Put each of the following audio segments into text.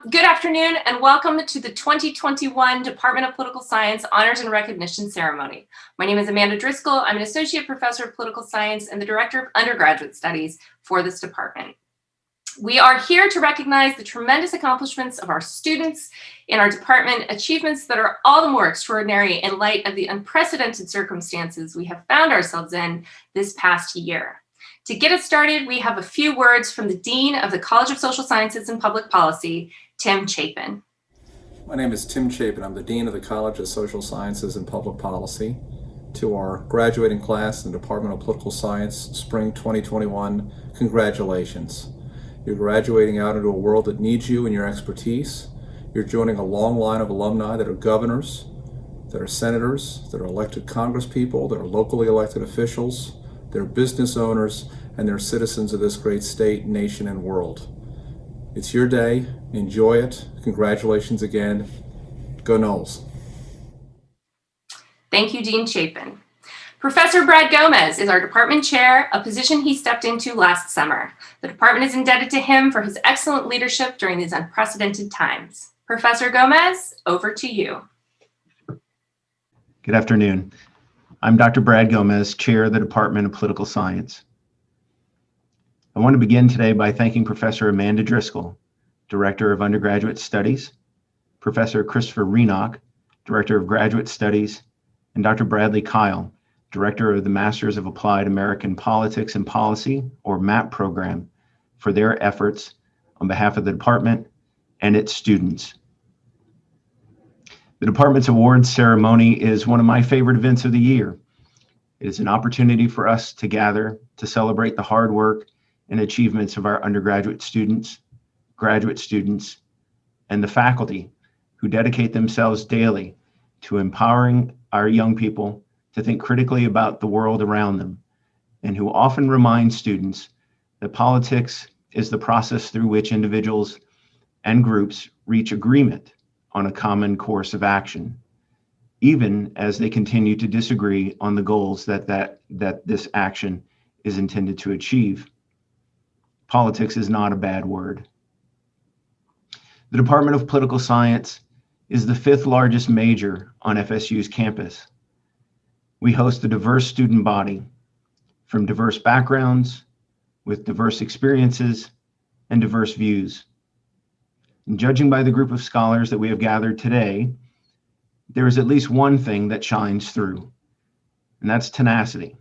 Good afternoon and welcome to the 2021 Department of Political Science Honors and Recognition Ceremony. My name is Amanda Driscoll. I'm an Associate Professor of Political Science and the Director of Undergraduate Studies for this department. We are here to recognize the tremendous accomplishments of our students in our department, achievements that are all the more extraordinary in light of the unprecedented circumstances we have found ourselves in this past year. To get us started, we have a few words from the Dean of the College of Social Sciences and Public Policy, Tim Chapin. My name is Tim Chapin. I'm the Dean of the College of Social Sciences and Public Policy. To our graduating class in the Department of Political Science, Spring 2021, congratulations. You're graduating out into a world that needs you and your expertise. You're joining a long line of alumni that are governors, that are senators, that are elected congresspeople, that are locally elected officials, they're business owners, and they're citizens of this great state, nation, and world. It's your day. Enjoy it. Congratulations again. Go Noles. Thank you, Dean Chapin. Professor Brad Gomez is our department chair, a position he stepped into last summer. The department is indebted to him for his excellent leadership during these unprecedented times. Professor Gomez, over to you. Good afternoon. I'm Dr. Brad Gomez, Chair of the Department of Political Science. I want to begin today by thanking Professor Amanda Driscoll, Director of Undergraduate Studies, Professor Christopher Renock, Director of Graduate Studies, and Dr. Bradley Kyle, Director of the Masters of Applied American Politics and Policy, or MAP program, for their efforts on behalf of the department and its students. The department's awards ceremony is one of my favorite events of the year. It is an opportunity for us to gather to celebrate the hard work and achievements of our undergraduate students, graduate students, and the faculty who dedicate themselves daily to empowering our young people to think critically about the world around them, and who often remind students that politics is the process through which individuals and groups reach agreement on a common course of action, even as they continue to disagree on the goals that this action is intended to achieve. Politics is not a bad word. The Department of Political Science is the 5th largest major on FSU's campus. We host a diverse student body from diverse backgrounds, with diverse experiences and diverse views. And judging by the group of scholars that we have gathered today, there is at least one thing that shines through, and that's tenacity.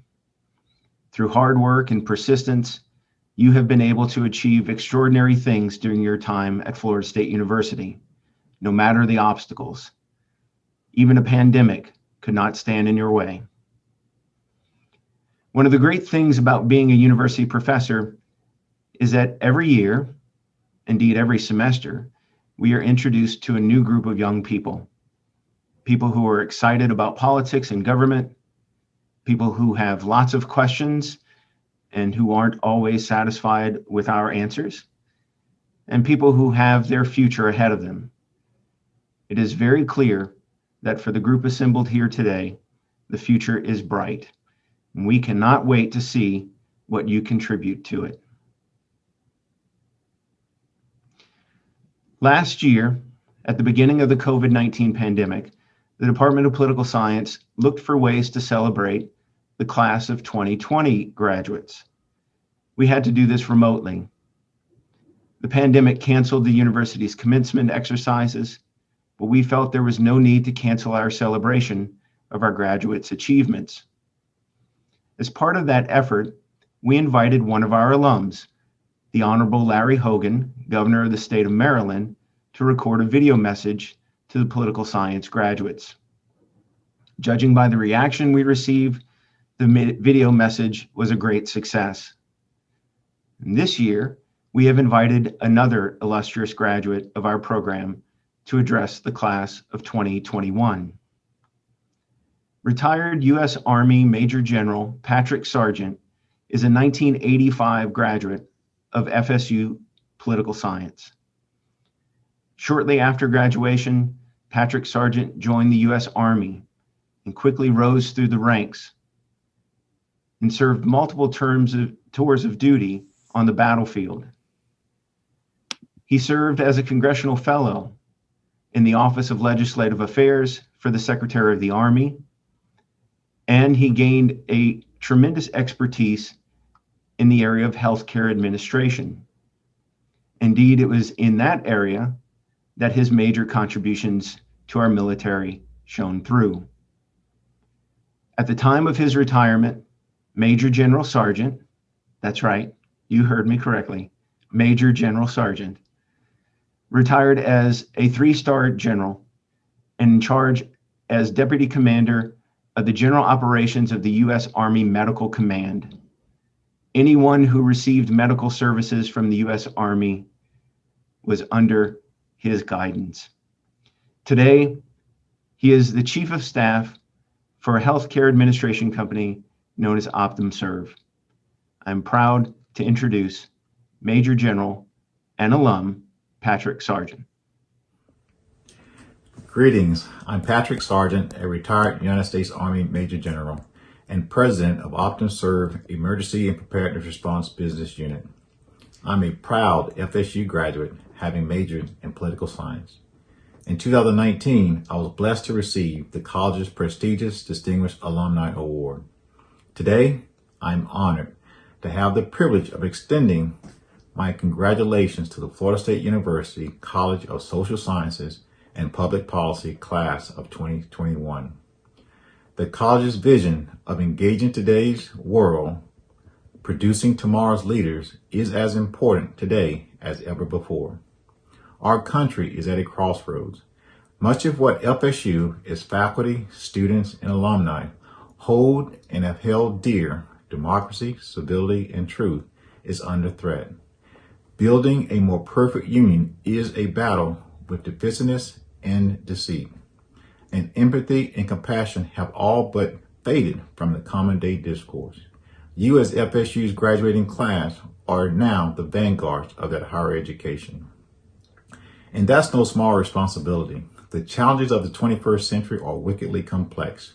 Through hard work and persistence, you have been able to achieve extraordinary things during your time at Florida State University, no matter the obstacles. Even a pandemic could not stand in your way. One of the great things about being a university professor is that every year, indeed every semester, we are introduced to a new group of young people. People who are excited about politics and government, people who have lots of questions and who aren't always satisfied with our answers, and people who have their future ahead of them. It is very clear that for the group assembled here today, the future is bright, and we cannot wait to see what you contribute to it. Last year, at the beginning of the COVID-19 pandemic, the Department of Political Science looked for ways to celebrate the class of 2020 graduates. We had to do this remotely. The pandemic canceled the university's commencement exercises, but we felt there was no need to cancel our celebration of our graduates' achievements. As part of that effort, we invited one of our alums, the Honorable Larry Hogan, Governor of the state of Maryland, to record a video message to the political science graduates. Judging by the reaction we received, the video message was a great success. And this year, we have invited another illustrious graduate of our program to address the class of 2021. Retired U.S. Army Major General Patrick Sargent is a 1985 graduate of FSU Political Science. Shortly after graduation, Patrick Sargent joined the U.S. Army and quickly rose through the ranks and served multiple tours of duty on the battlefield. He served as a congressional fellow in the Office of Legislative Affairs for the Secretary of the Army, and he gained a tremendous expertise in the area of healthcare administration. Indeed, it was in that area that his major contributions to our military shone through. At the time of his retirement, Major General Sergeant, that's right, you heard me correctly, Major General Sergeant, retired as a 3-star general and in charge as Deputy Commander of the General Operations of the U.S. Army Medical Command. Anyone who received medical services from the U.S. Army was under his guidance. Today, he is the Chief of Staff for a healthcare administration company known as OptumServe. I'm proud to introduce Major General and alum Patrick Sargent. Greetings, I'm Patrick Sargent, a retired United States Army Major General and President of OptumServe Emergency and Preparedness Response Business Unit. I'm a proud FSU graduate, having majored in political science. In 2019, I was blessed to receive the college's prestigious Distinguished Alumni Award. Today, I'm honored to have the privilege of extending my congratulations to the Florida State University College of Social Sciences and Public Policy class of 2021. The college's vision of engaging today's world, producing tomorrow's leaders, is as important today as ever before. Our country is at a crossroads. Much of what FSU, its faculty, students, and alumni hold and have held dear, democracy, civility, and truth, is under threat. Building a more perfect union is a battle with divisiveness and deceit. And empathy and compassion have all but faded from the common day discourse. You as FSU's graduating class are now the vanguards of that higher education. And that's no small responsibility. The challenges of the 21st century are wickedly complex.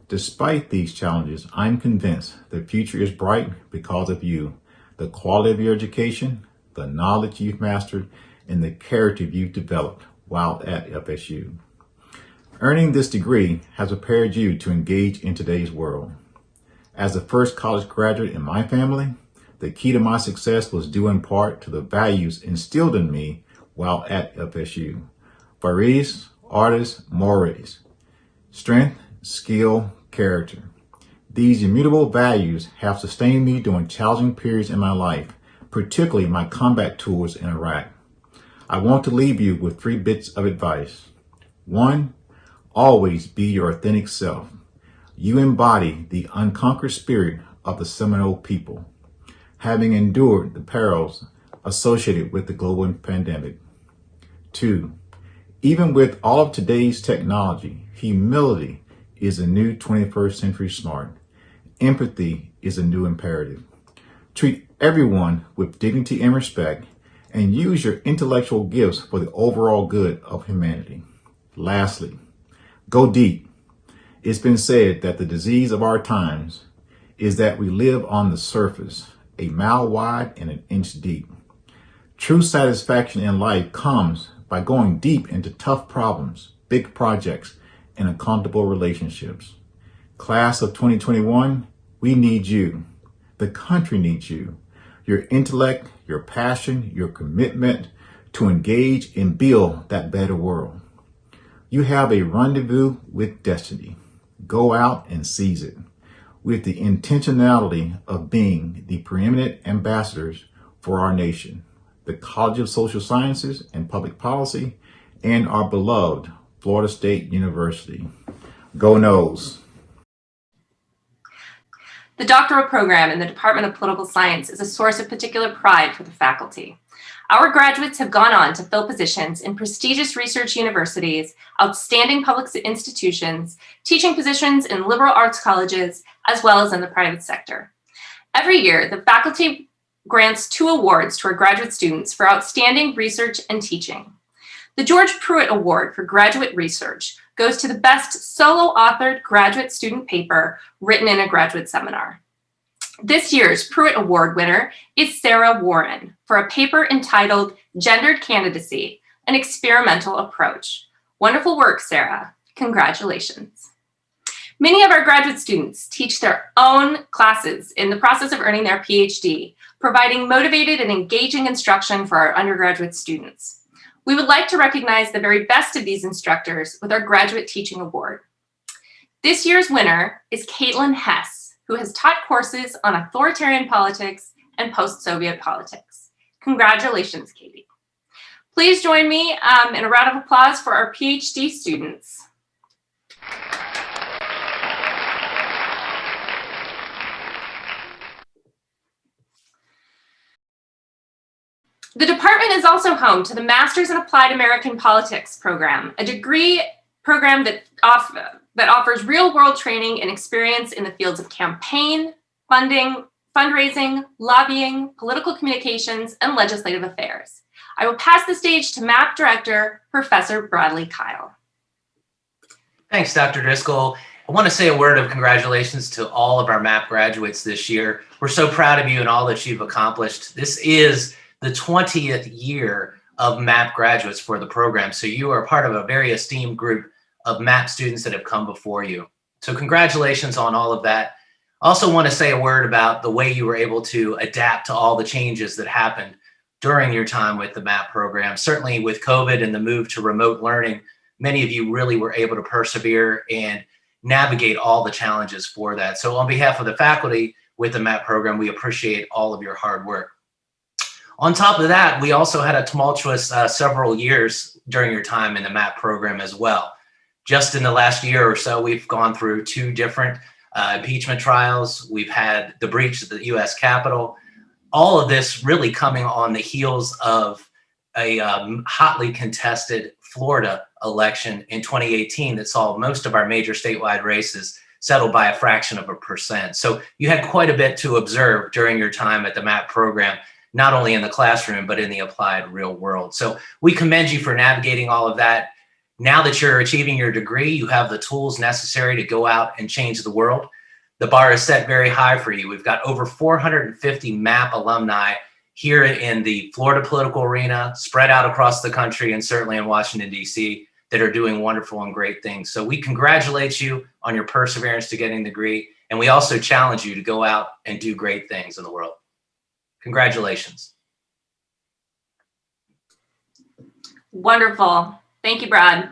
Despite these challenges, I'm convinced the future is bright because of you, the quality of your education, the knowledge you've mastered, and the character you've developed while at FSU. Earning this degree has prepared you to engage in today's world. As the first college graduate in my family, the key to my success was due in part to the values instilled in me while at FSU. Variis, artis, mores. Strength, skill, character. These immutable values have sustained me during challenging periods in my life, particularly my combat tours in Iraq. I want to leave you with 3 bits of advice. 1, always be your authentic self. You embody the unconquered spirit of the Seminole people, having endured the perils associated with the global pandemic. 2, even with all of today's technology, humility is a new 21st century smart. Empathy is a new imperative. Treat everyone with dignity and respect, and use your intellectual gifts for the overall good of humanity. Lastly, go deep. It's been said that the disease of our times is that we live on the surface, a mile wide and an inch deep. True satisfaction in life comes by going deep into tough problems, big projects, and uncomfortable relationships. Class of 2021, we need you. The country needs you. Your intellect, your passion, your commitment to engage and build that better world. You have a rendezvous with destiny. Go out and seize it with the intentionality of being the preeminent ambassadors for our nation, the College of Social Sciences and Public Policy, and our beloved Florida State University. Go Noles. The doctoral program in the Department of Political Science is a source of particular pride for the faculty. Our graduates have gone on to fill positions in prestigious research universities, outstanding public institutions, teaching positions in liberal arts colleges, as well as in the private sector. Every year, the faculty grants 2 awards to our graduate students for outstanding research and teaching. The George Pruitt Award for Graduate Research goes to the best solo authored graduate student paper written in a graduate seminar. This year's Pruitt Award winner is Sarah Warren for a paper entitled Gendered Candidacy, an Experimental Approach. Wonderful work, Sarah. Congratulations. Many of our graduate students teach their own classes in the process of earning their PhD, providing motivated and engaging instruction for our undergraduate students. We would like to recognize the very best of these instructors with our Graduate Teaching Award. This year's winner is Caitlin Hess, who has taught courses on authoritarian politics and post-Soviet politics. Congratulations, Katie. Please join me in a round of applause for our PhD students. The department is also home to the Masters in Applied American Politics program, a degree program that offers real-world training and experience in the fields of campaign, funding, fundraising, lobbying, political communications, and legislative affairs. I will pass the stage to MAP Director, Professor Bradley Kyle. Thanks, Dr. Driscoll. I want to say a word of congratulations to all of our MAP graduates this year. We're so proud of you and all that you've accomplished. This is the 20th year of MAP graduates for the program, so you are part of a very esteemed group of MAP students that have come before you. So congratulations on all of that. I also want to say a word about the way you were able to adapt to all the changes that happened during your time with the MAP program. Certainly with COVID and the move to remote learning, many of you really were able to persevere and navigate all the challenges for that. So on behalf of the faculty with the MAP program, we appreciate all of your hard work. On top of that, we also had a tumultuous several years during your time in the MAP program as well. Just in the last year or so, we've gone through 2 different impeachment trials. We've had the breach of the US Capitol. All of this really coming on the heels of a hotly contested Florida election in 2018 that saw most of our major statewide races settled by a fraction of a percent. So you had quite a bit to observe during your time at the MAP program, not only in the classroom, but in the applied real world. So we commend you for navigating all of that. Now that you're achieving your degree, you have the tools necessary to go out and change the world. The bar is set very high for you. We've got over 450 MAP alumni here in the Florida political arena, spread out across the country, and certainly in Washington, D.C., that are doing wonderful and great things. So we congratulate you on your perseverance to getting the degree, and we also challenge you to go out and do great things in the world. Congratulations. Wonderful. Thank you, Brad.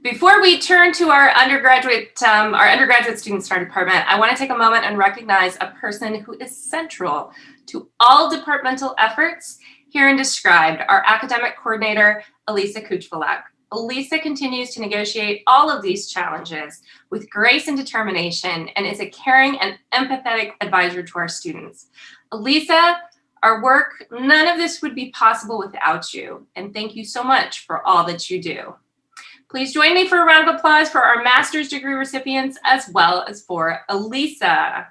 Before we turn to our undergraduate students in our department, I want to take a moment and recognize a person who is central to all departmental efforts here and described, our academic coordinator, Elisa Kuchvalak. Elisa continues to negotiate all of these challenges with grace and determination and is a caring and empathetic advisor to our students. Elisa, our work, none of this would be possible without you, and thank you so much for all that you do. Please join me for a round of applause for our master's degree recipients as well as for Elisa.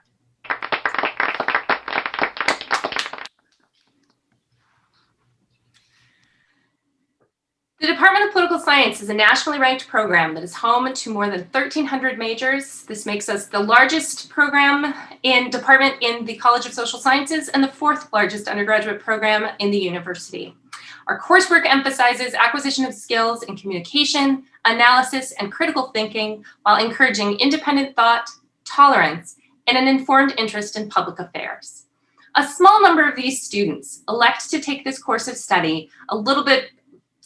The Department of Political Science is a nationally ranked program that is home to more than 1,300 majors. This makes us the largest department in the College of Social Sciences and the 4th largest undergraduate program in the university. Our coursework emphasizes acquisition of skills in communication, analysis, and critical thinking while encouraging independent thought, tolerance, and an informed interest in public affairs. A small number of these students elect to take this course of study a little bit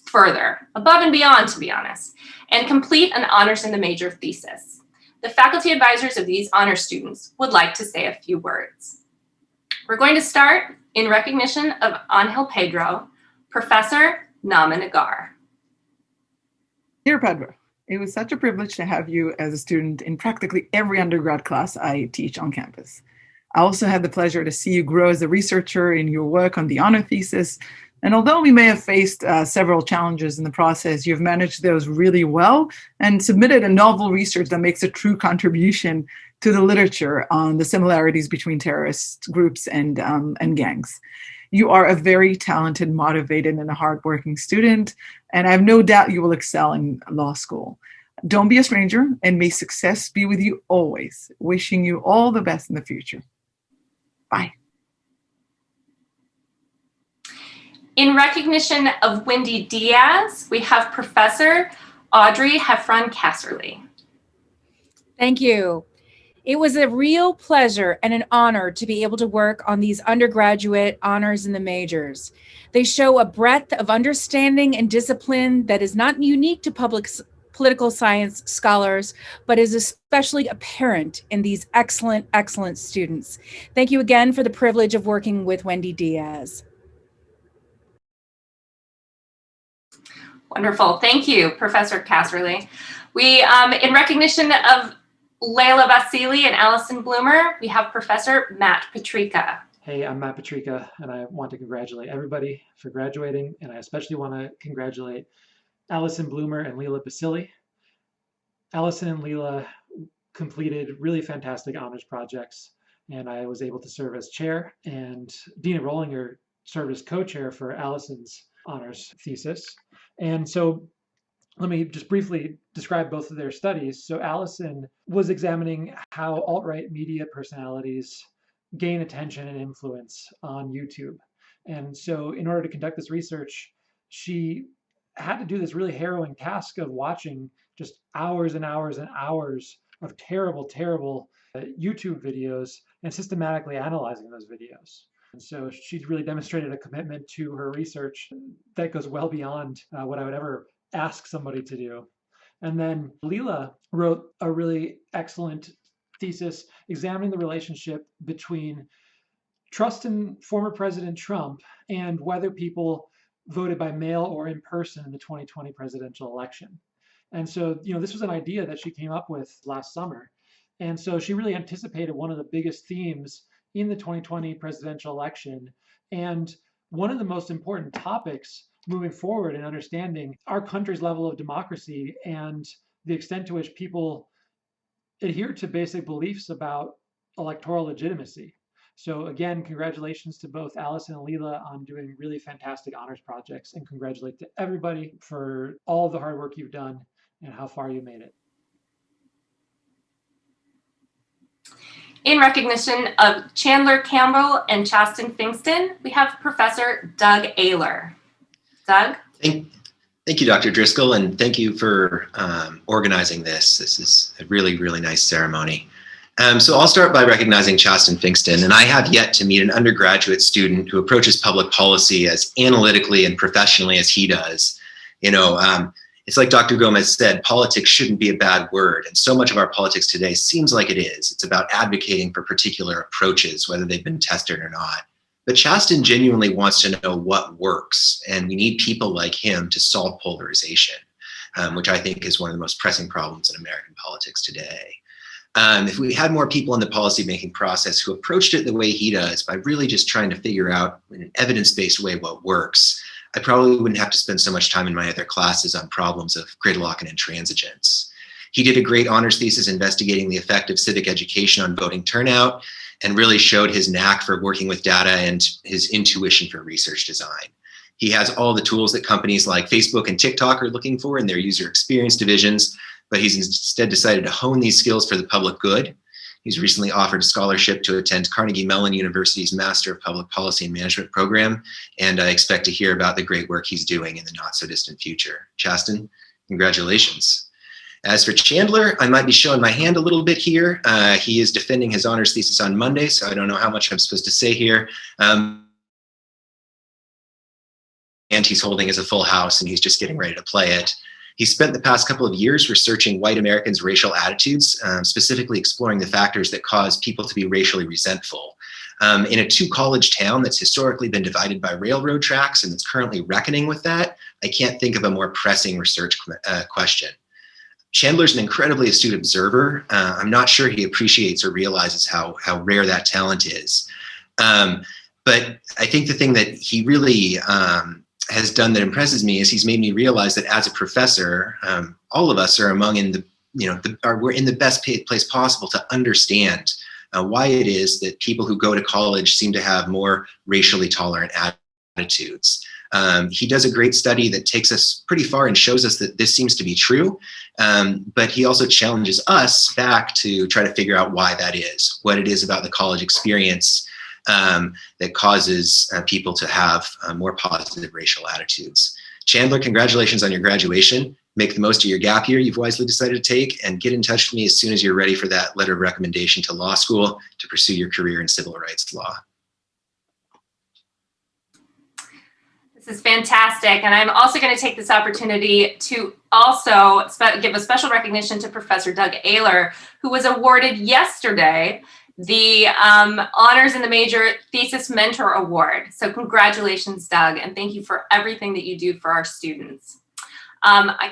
further, above and beyond, to be honest, and complete an honors in the major thesis. The faculty advisors of these honor students would like to say a few words. We're going to start in recognition of Angel Pedro, Professor Nama Nagar. Dear Pedro, it was such a privilege to have you as a student in practically every undergrad class I teach on campus. I also had the pleasure to see you grow as a researcher in your work on the honor thesis. And although we may have faced several challenges in the process, you've managed those really well and submitted a novel research that makes a true contribution to the literature on the similarities between terrorist groups and gangs. You are a very talented, motivated, and a hardworking student, and I have no doubt you will excel in law school. Don't be a stranger, and may success be with you always. Wishing you all the best in the future. In recognition of Wendy Diaz, we have Professor Audrey Heffron-Casserly. Thank you. It was a real pleasure and an honor to be able to work on these undergraduate honors in the majors. They show a breadth of understanding and discipline that is not unique to political science scholars, but is especially apparent in these excellent, excellent students. Thank you again for the privilege of working with Wendy Diaz. Wonderful. Thank you, Professor Casserly. We, in recognition of Layla Vasili and Allison Bloomer, we have Professor Matt Patrica. Hey, I'm Matt Patrica, and I want to congratulate everybody for graduating, and I especially want to congratulate Allison Bloomer and Layla Vasili. Allison and Layla completed really fantastic honors projects, and I was able to serve as chair, and Dina Rollinger served as co-chair for Allison's honors thesis. And so let me just briefly describe both of their studies. So Allison was examining how alt-right media personalities gain attention and influence on YouTube. And so in order to conduct this research, she had to do this really harrowing task of watching just hours and hours and hours of terrible, terrible YouTube videos and systematically analyzing those videos. And so she's really demonstrated a commitment to her research that goes well beyond what I would ever ask somebody to do. And then Layla wrote a really excellent thesis examining the relationship between trust in former President Trump and whether people voted by mail or in person in the 2020 presidential election. And so, this was an idea that she came up with last summer. And so she really anticipated one of the biggest themes in the 2020 presidential election. And one of the most important topics moving forward in understanding our country's level of democracy and the extent to which people adhere to basic beliefs about electoral legitimacy. So again, congratulations to both Allison and Layla on doing really fantastic honors projects, and congratulate to everybody for all of the hard work you've done and how far you made it. In recognition of Chandler Campbell and Chasten Fingston, we have Professor Doug Ayler. Doug? Thank you, Dr. Driscoll, and thank you for organizing this. This is a really, really nice ceremony. So I'll start by recognizing Chasten Fingston, and I have yet to meet an undergraduate student who approaches public policy as analytically and professionally as he does. It's like Dr. Gomez said, politics shouldn't be a bad word, and so much of our politics today seems like it is. It's about advocating for particular approaches, whether they've been tested or not. But Chasten genuinely wants to know what works, and we need people like him to solve polarization, which I think is one of the most pressing problems in American politics today. If we had more people in the policymaking process who approached it the way he does, by really just trying to figure out in an evidence-based way what works, I probably wouldn't have to spend so much time in my other classes on problems of gridlock and intransigence. He did a great honors thesis investigating the effect of civic education on voting turnout, and really showed his knack for working with data and his intuition for research design. He has all the tools that companies like Facebook and TikTok are looking for in their user experience divisions, but he's instead decided to hone these skills for the public good. He's recently offered a scholarship to attend Carnegie Mellon University's Master of Public Policy and Management program, and I expect to hear about the great work he's doing in the not so distant future. Chasten, congratulations. As for Chandler, I might be showing my hand a little bit here. He is defending his honors thesis on Monday, so I don't know how much I'm supposed to say here. And he's holding as a full house, and he's just getting ready to play it. He spent the past couple of years researching white Americans' racial attitudes, specifically exploring the factors that cause people to be racially resentful. In a two-college town that's historically been divided by railroad tracks and that's currently reckoning with that, I can't think of a more pressing research question. Chandler's an incredibly astute observer. I'm not sure he appreciates or realizes how rare that talent is. But I think the thing that he really has done that impresses me is he's made me realize that as a professor, all of us are we're in the best place possible to understand why it is that people who go to college seem to have more racially tolerant attitudes. He does a great study that takes us pretty far and shows us that this seems to be true, but he also challenges us back to try to figure out why that is, what it is about the college experience that causes people to have more positive racial attitudes. Chandler, congratulations on your graduation. Make the most of your gap year you've wisely decided to take, and get in touch with me as soon as you're ready for that letter of recommendation to law school to pursue your career in civil rights law. This is fantastic. And I'm also going to take this opportunity to also give a special recognition to Professor Doug Ayler, who was awarded yesterday the Honors in the Major Thesis Mentor Award. So congratulations, Doug, and thank you for everything that you do for our students. I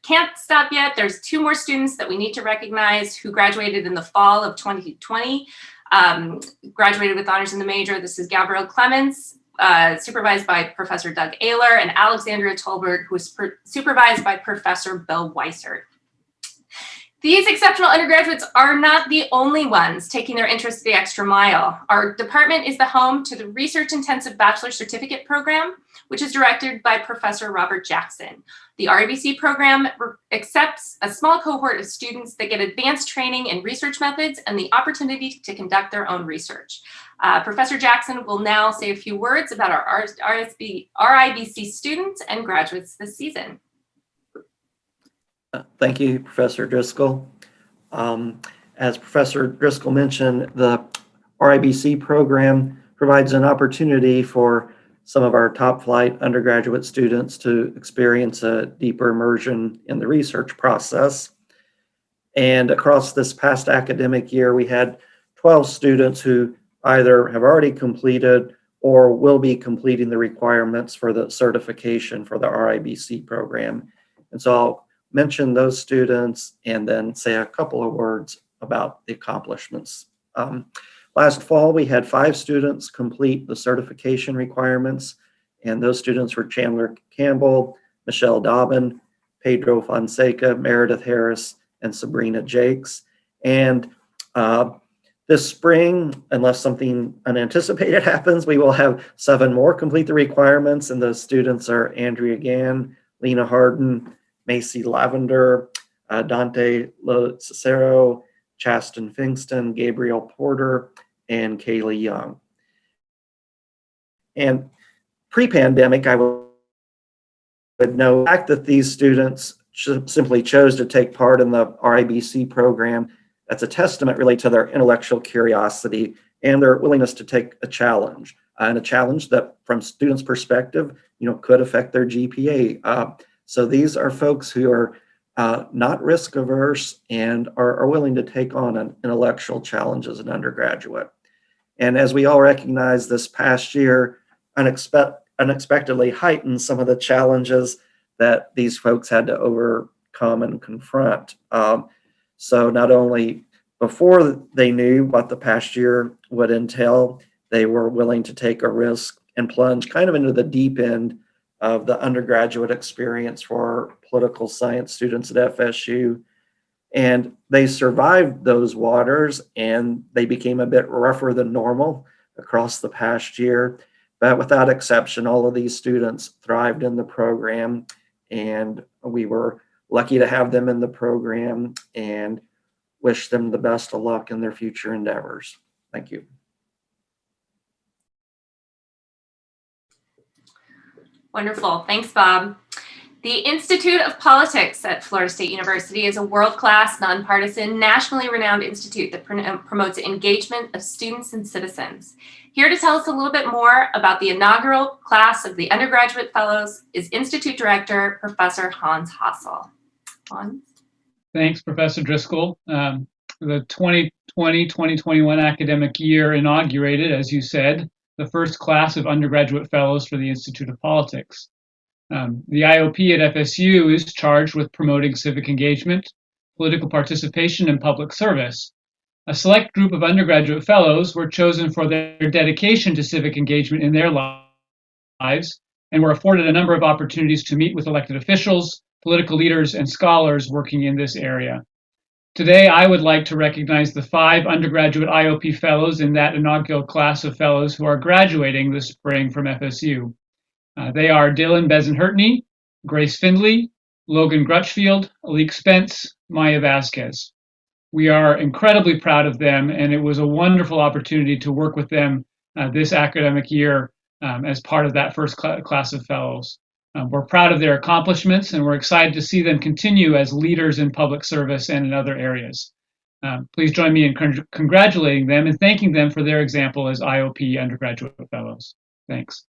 can't stop yet. There's 2 more students that we need to recognize who graduated in the fall of 2020, graduated with honors in the major. This is Gabrielle Clements, supervised by Professor Doug Ayler, and Alexandria Tolbert, who was supervised by Professor Bill Weissert. These exceptional undergraduates are not the only ones taking their interest the extra mile. Our department is the home to the research-intensive bachelor certificate program, which is directed by Professor Robert Jackson. The RABC program accepts a small cohort of students that get advanced training in research methods and the opportunity to conduct their own research. Professor Jackson will now say a few words about our RIBC students and graduates this season. Thank you, Professor Driscoll. As Professor Driscoll mentioned, the RIBC program provides an opportunity for some of our top flight undergraduate students to experience a deeper immersion in the research process. And across this past academic year, we had 12 students who either have already completed or will be completing the requirements for the certification for the RIBC program. And so I'll mention those students and then say a couple of words about the accomplishments. Last fall, we had 5 students complete the certification requirements, and those students were Chandler Campbell, Michelle Dobbin, Pedro Fonseca, Meredith Harris, and Sabrina Jakes. And this spring, unless something unanticipated happens, we will have 7 more complete the requirements, and those students are Andrea Gann, Lena Harden, Macy Lavender, Dante Lo Cicero, Chasten Fingston, Gabriel Porter, and Kaylee Young. And pre-pandemic, I would know the fact that these students simply chose to take part in the RIBC program, that's a testament really to their intellectual curiosity and their willingness to take a challenge, and a challenge that from students' perspective, could affect their GPA. So these are folks who are not risk averse and are willing to take on an intellectual challenge as an undergraduate. And as we all recognize, this past year unexpectedly heightened some of the challenges that these folks had to overcome and confront. So not only before they knew what the past year would entail, they were willing to take a risk and plunge kind of into the deep end of the undergraduate experience for political science students at FSU. And they survived those waters, and they became a bit rougher than normal across the past year. But without exception, all of these students thrived in the program, and we were lucky to have them in the program and wish them the best of luck in their future endeavors. Thank you. Wonderful. Thanks, Bob. The Institute of Politics at Florida State University is a world-class, nonpartisan, nationally renowned institute that promotes engagement of students and citizens. Here to tell us a little bit more about the inaugural class of the undergraduate fellows is Institute Director, Professor Hans Hassel. Hans? Thanks, Professor Driscoll. The 2020-2021 academic year inaugurated, as you said, the first class of undergraduate fellows for the Institute of Politics. The IOP at FSU is charged with promoting civic engagement, political participation, and public service. A select group of undergraduate fellows were chosen for their dedication to civic engagement in their lives and were afforded a number of opportunities to meet with elected officials, political leaders, and scholars working in this area. Today, I would like to recognize the 5 undergraduate IOP fellows in that inaugural class of fellows who are graduating this spring from FSU. They are Dylan Bezenhertney, Grace Findley, Logan Grutchfield, Alik Spence, Maya Vasquez. We are incredibly proud of them, and it was a wonderful opportunity to work with them this academic year as part of that first class of fellows. We're proud of their accomplishments, and we're excited to see them continue as leaders in public service and in other areas. Please join me in congratulating them and thanking them for their example as IOP undergraduate fellows. Thanks.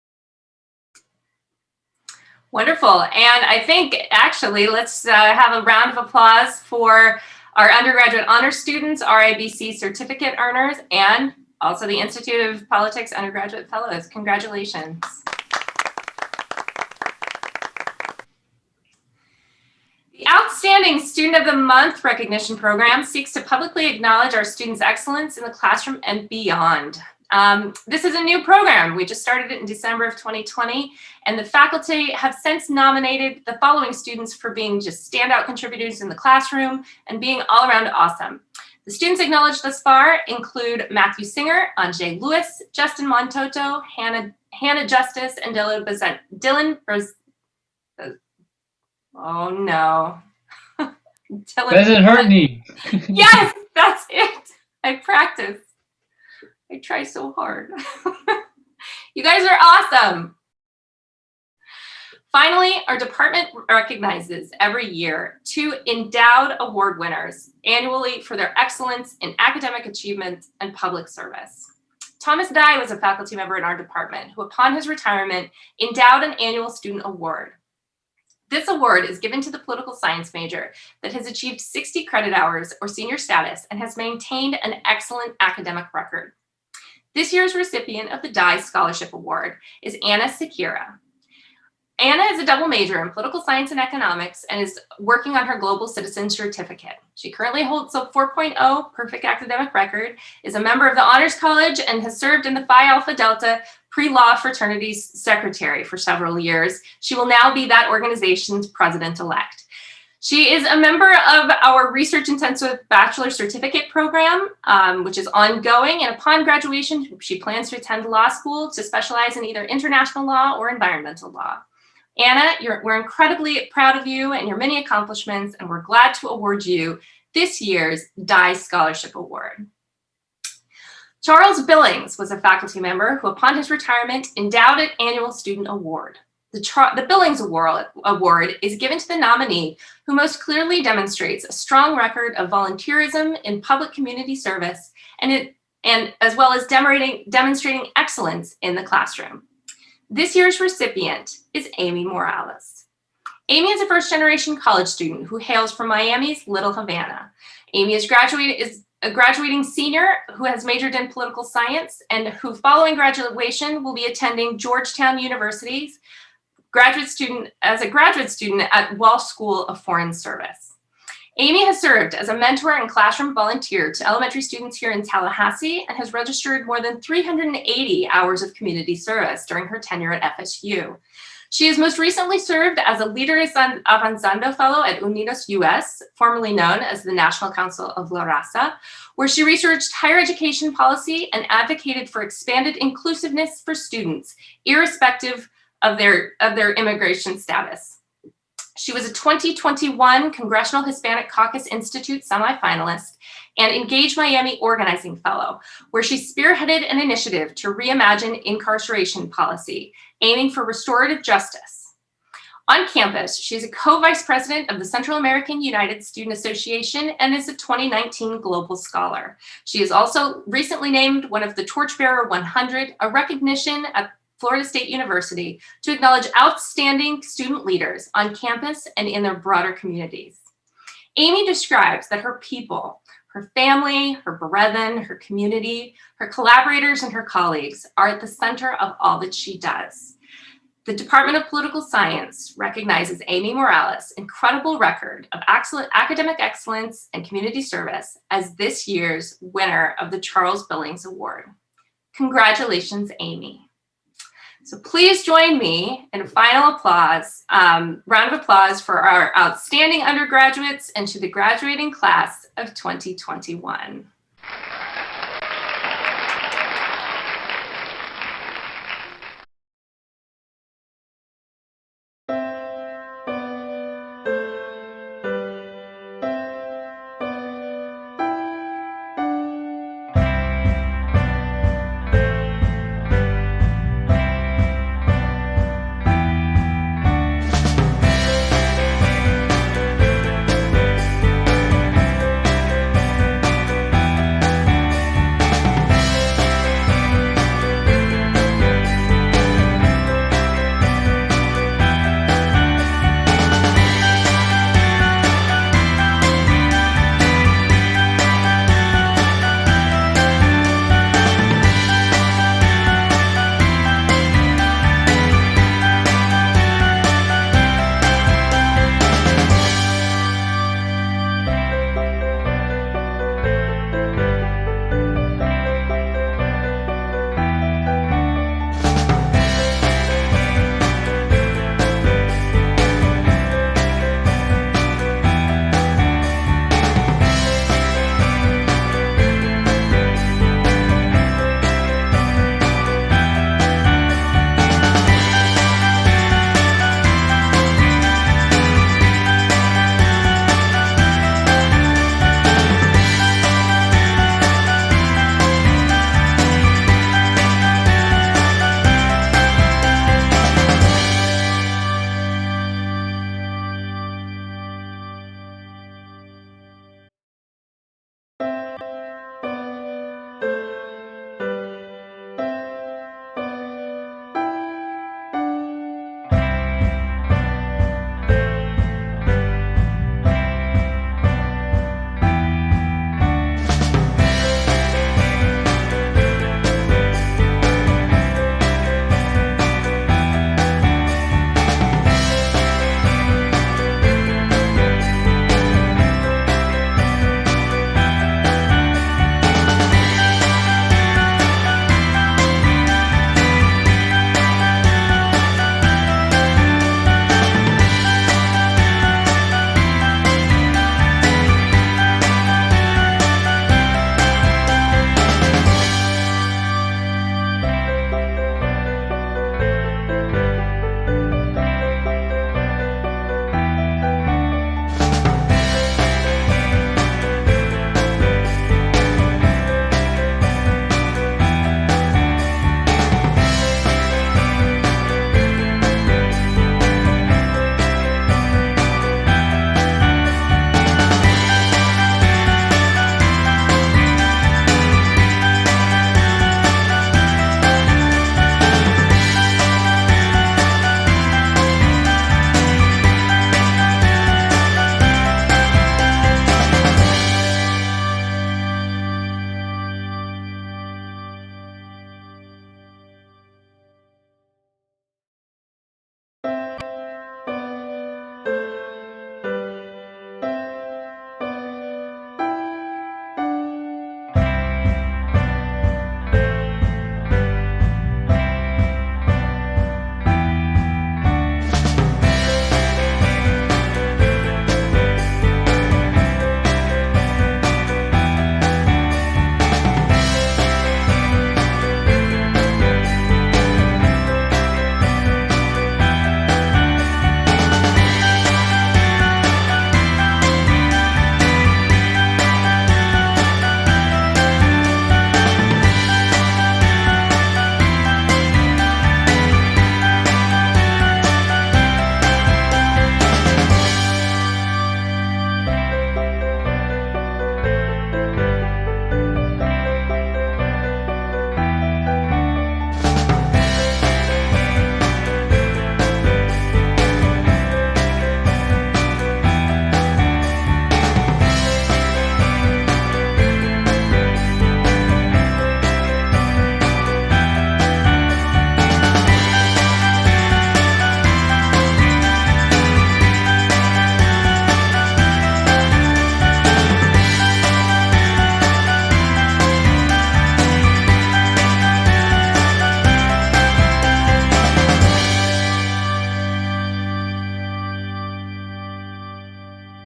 Wonderful. And I think actually let's have a round of applause for our undergraduate honor students, RIBC certificate earners, and also the Institute of Politics undergraduate fellows. Congratulations. The Outstanding Student of the Month recognition program seeks to publicly acknowledge our students' excellence in the classroom and beyond. This is a new program. We just started it in December of 2020, and the faculty have since nominated the following students for being just standout contributors in the classroom and being all around awesome. The students acknowledged thus far include Matthew Singer, Anjay Lewis, Justin Montoto, Hannah Justice, and Dylan oh no. Doesn't hurt me. Yes, that's it. I practice. I try so hard. You guys are awesome. Finally, our department recognizes every year 2 endowed award winners annually for their excellence in academic achievement and public service. Thomas Dye was a faculty member in our department who, upon his retirement, endowed an annual student award. This award is given to the political science major that has achieved 60 credit hours or senior status and has maintained an excellent academic record. This year's recipient of the Dye Scholarship Award is Anna Sekira. Anna is a double major in political science and economics and is working on her global citizen certificate. She currently holds a 4.0 perfect academic record, is a member of the Honors College, and has served in the Phi Alpha Delta pre-law fraternity's secretary for several years. She will now be that organization's president-elect. She is a member of our research-intensive bachelor certificate program, which is ongoing, and upon graduation, she plans to attend law school to specialize in either international law or environmental law. Anna, we're incredibly proud of you and your many accomplishments, and we're glad to award you this year's Dye Scholarship Award. Charles Billings was a faculty member who, upon his retirement, endowed an annual student award. The Billings Award is given to the nominee who most clearly demonstrates a strong record of volunteerism in public community service and as well as demonstrating excellence in the classroom. This year's recipient is Amy Morales. Amy is a first-generation college student who hails from Miami's Little Havana. Amy is a graduating senior who has majored in political science and who, following graduation, will be attending Georgetown University's graduate student at Walsh School of Foreign Service. Amy has served as a mentor and classroom volunteer to elementary students here in Tallahassee and has registered more than 380 hours of community service during her tenure at FSU. She has most recently served as a Líderes Avanzando Fellow at Unidos US, formerly known as the National Council of La Raza, where she researched higher education policy and advocated for expanded inclusiveness for students, irrespective of their immigration status. She was a 2021 Congressional Hispanic Caucus Institute semifinalist and Engage Miami Organizing Fellow, where she spearheaded an initiative to reimagine incarceration policy, aiming for restorative justice. On campus, she's a co-vice president of the Central American United Student Association and is a 2019 Global Scholar. She is also recently named one of the Torchbearer 100, a recognition at Florida State University to acknowledge outstanding student leaders on campus and in their broader communities. Amy describes that her people, her family, her brethren, her community, her collaborators, and her colleagues are at the center of all that she does. The Department of Political Science recognizes Amy Morales' incredible record of academic excellence and community service as this year's winner of the Charles Billings Award. Congratulations, Amy. So please join me in a final applause, round of applause for our outstanding undergraduates and to the graduating class of 2021.